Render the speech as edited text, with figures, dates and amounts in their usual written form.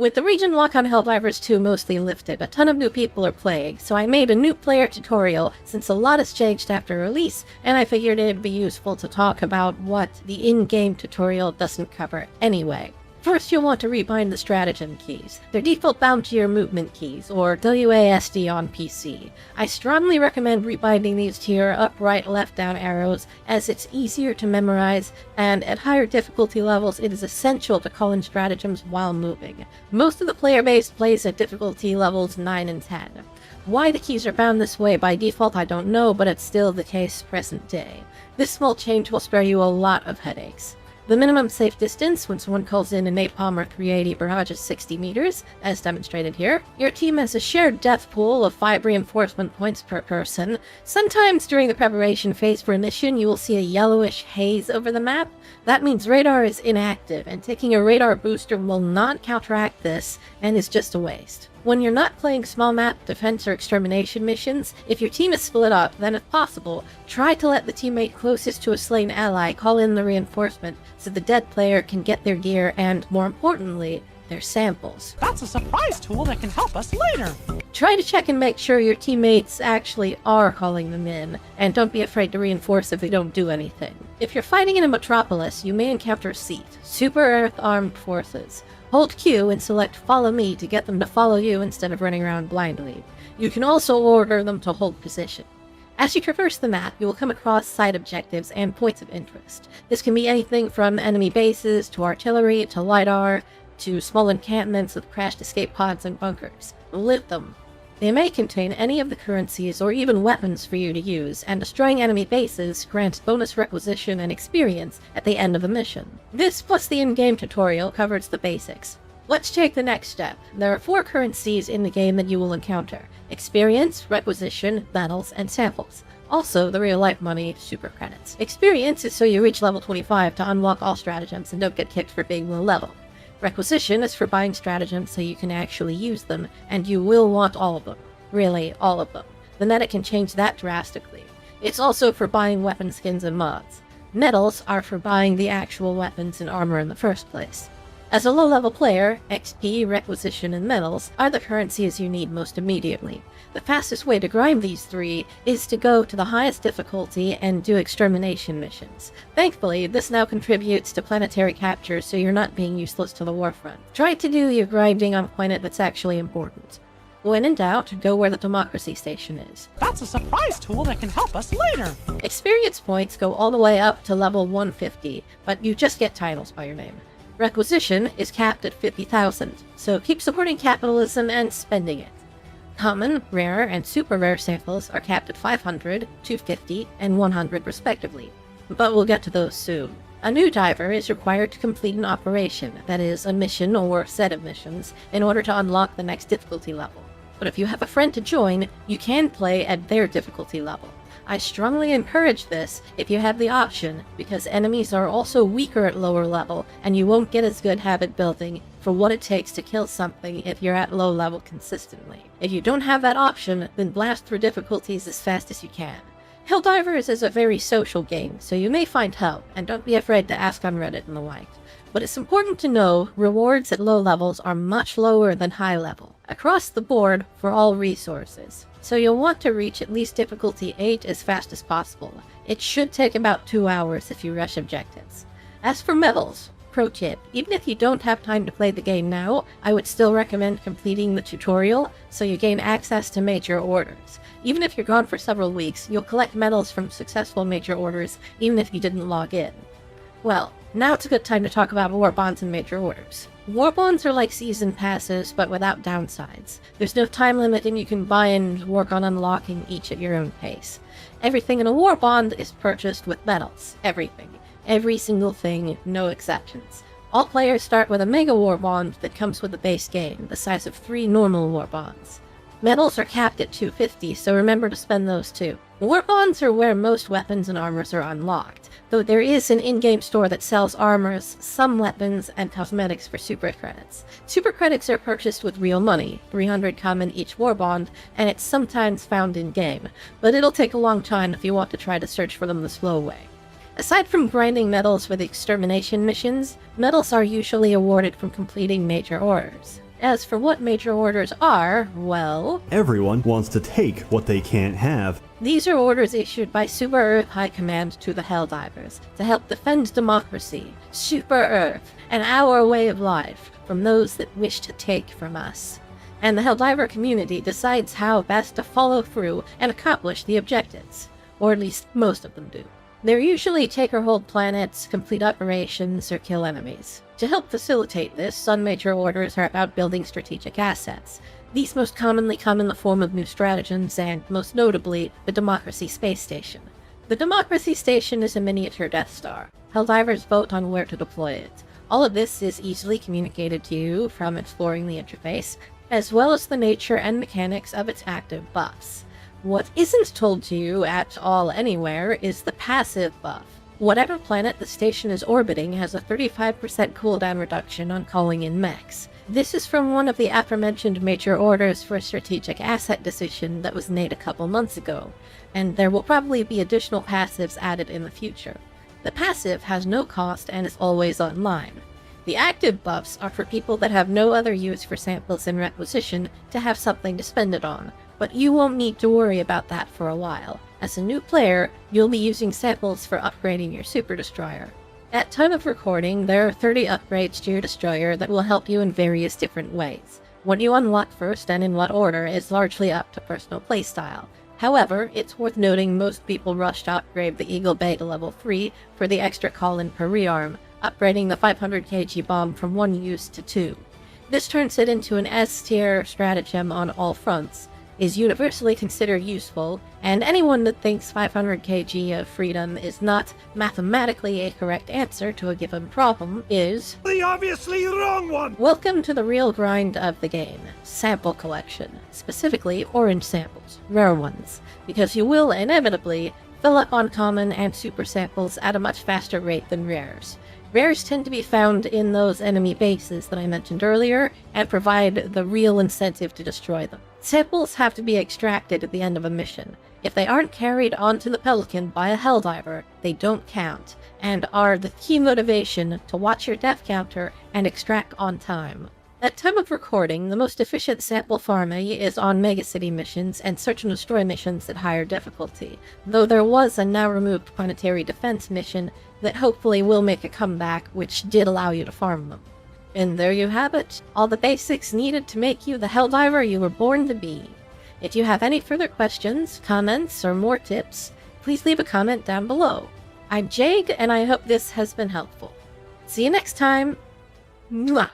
With the region lock on Helldivers 2 mostly lifted, a ton of new people are playing, so I made a new player tutorial since a lot has changed after release, and I figured it'd be useful to talk about what the in-game tutorial doesn't cover anyway. First, you'll want to rebind the stratagem keys. They're default bound to your movement keys, or WASD on PC. I strongly recommend rebinding these to your up, right, left, down arrows, as it's easier to memorize, and at higher difficulty levels it is essential to call in stratagems while moving. Most of the player base plays at difficulty levels 9 and 10. Why the keys are bound this way by default I don't know, but it's still the case present day. This small change will spare you a lot of headaches. The minimum safe distance when someone calls in a napalm or 380 barrage is 60 meters, as demonstrated here. Your team has a shared death pool of 5 reinforcement points per person. Sometimes during the preparation phase for a mission, you will see a yellowish haze over the map. That means radar is inactive, and taking a radar booster will not counteract this, and is just a waste. When you're not playing small map, defense, or extermination missions, if your team is split up, then if possible, try to let the teammate closest to a slain ally call in the reinforcement so the dead player can get their gear and, more importantly, their samples. That's a surprise tool that can help us later! Try to check and make sure your teammates actually are calling them in, and don't be afraid to reinforce if they don't do anything. If you're fighting in a metropolis, you may encounter SEAT, Super Earth Armed Forces. Hold Q and select Follow Me to get them to follow you instead of running around blindly. You can also order them to hold position. As you traverse the map, you will come across side objectives and points of interest. This can be anything from enemy bases, to artillery, to LiDAR, to small encampments with crashed escape pods and bunkers. Loot them. They may contain any of the currencies or even weapons for you to use, and destroying enemy bases grants bonus requisition and experience at the end of the mission. This plus the in-game tutorial covers the basics. Let's take the next step. There are 4 currencies in the game that you will encounter: experience, requisition, medals, and samples. Also, the real-life money, super credits. Experience is so you reach level 25 to unlock all stratagems and don't get kicked for being low level. Requisition is for buying stratagems so you can actually use them, and you will want all of them. Really, all of them. The meta can change that drastically. It's also for buying weapon skins and mods. Medals are for buying the actual weapons and armor in the first place. As a low-level player, XP, requisition, and medals are the currencies you need most immediately. The fastest way to grind these 3 is to go to the highest difficulty and do extermination missions. Thankfully, this now contributes to planetary capture, so you're not being useless to the warfront. Try to do your grinding on a planet that's actually important. When in doubt, go where the democracy station is. That's a surprise tool that can help us later! Experience points go all the way up to level 150, but you just get titles by your name. Requisition is capped at 50,000, so keep supporting capitalism and spending it. Common, rare, and super rare samples are capped at 500, 250, and 100 respectively, but we'll get to those soon. A new diver is required to complete an operation, that is, a mission or set of missions, in order to unlock the next difficulty level. But if you have a friend to join, you can play at their difficulty level. I strongly encourage this if you have the option, because enemies are also weaker at lower level, and you won't get as good habit building for what it takes to kill something if you're at low level consistently. If you don't have that option, then blast through difficulties as fast as you can. Helldivers is a very social game, so you may find help, and don't be afraid to ask on Reddit and the like. But it's important to know rewards at low levels are much lower than high level, across the board for all resources. So you'll want to reach at least difficulty 8 as fast as possible. It should take about 2 hours if you rush objectives. As for medals, pro tip, even if you don't have time to play the game now, I would still recommend completing the tutorial so you gain access to major orders. Even if you're gone for several weeks, you'll collect medals from successful major orders even if you didn't log in. Well, now it's a good time to talk about war bonds and major orders. War bonds are like season passes, but without downsides. There's no time limit and you can buy and work on unlocking each at your own pace. Everything in a war bond is purchased with medals. Everything. Every single thing, no exceptions. All players start with a mega war bond that comes with the base game, the size of 3 normal war bonds. Medals are capped at 250, so remember to spend those too. War bonds are where most weapons and armors are unlocked, though there is an in-game store that sells armors, some weapons, and cosmetics for super credits. Super credits are purchased with real money, 300 come in each war bond, and it's sometimes found in-game, but it'll take a long time if you want to try to search for them the slow way. Aside from grinding medals with extermination missions, medals are usually awarded from completing major orders. As for what major orders are, well, Everyone wants to take what they can't have. these are orders issued by Super Earth High Command to the Helldivers to help defend democracy, Super Earth, and our way of life from those that wish to take from us. And the Helldiver community decides how best to follow through and accomplish the objectives, or at least most of them do. They're usually take or hold planets, complete operations, or kill enemies. To help facilitate this, some major orders are about building strategic assets. These most commonly come in the form of new stratagems and, most notably, the Democracy Space Station. The Democracy Station is a miniature Death Star. Helldivers vote on where to deploy it. All of this is easily communicated to you from exploring the interface, as well as the nature and mechanics of its active buffs. What isn't told to you at all anywhere is the passive buff. Whatever planet the station is orbiting has a 35% cooldown reduction on calling in mechs. This is from one of the aforementioned major orders for a strategic asset decision that was made a couple months ago, and there will probably be additional passives added in the future. The passive has no cost and is always online. The active buffs are for people that have no other use for samples in requisition to have something to spend it on, but you won't need to worry about that for a while. As a new player, you'll be using samples for upgrading your Super Destroyer. At time of recording, there are 30 upgrades to your destroyer that will help you in various different ways. What you unlock first and in what order is largely up to personal playstyle. However, it's worth noting most people rush to upgrade the Eagle Bay to level 3 for the extra call-in per rearm, upgrading the 500 kg bomb from 1 use to 2. This turns it into an S-tier stratagem on all fronts, is universally considered useful, and anyone that thinks 500 kg of freedom is not mathematically a correct answer to a given problem is The obviously wrong one! welcome to the real grind of the game, sample collection, specifically orange samples, rare ones, because you will inevitably fill up on common and super samples at a much faster rate than rares. Rares tend to be found in those enemy bases that I mentioned earlier, and provide the real incentive to destroy them. Samples have to be extracted at the end of a mission. If they aren't carried onto the Pelican by a Helldiver, they don't count, and are the key motivation to watch your death counter and extract on time. At time of recording, the most efficient sample farming is on megacity missions and search and destroy missions at higher difficulty, though there was a now removed planetary defense mission that hopefully will make a comeback, which did allow you to farm them. And there you have it, all the basics needed to make you the Helldiver you were born to be. If you have any further questions, comments, or more tips, please leave a comment down below. I'm Jade, and I hope this has been helpful. See you next time! Mwah!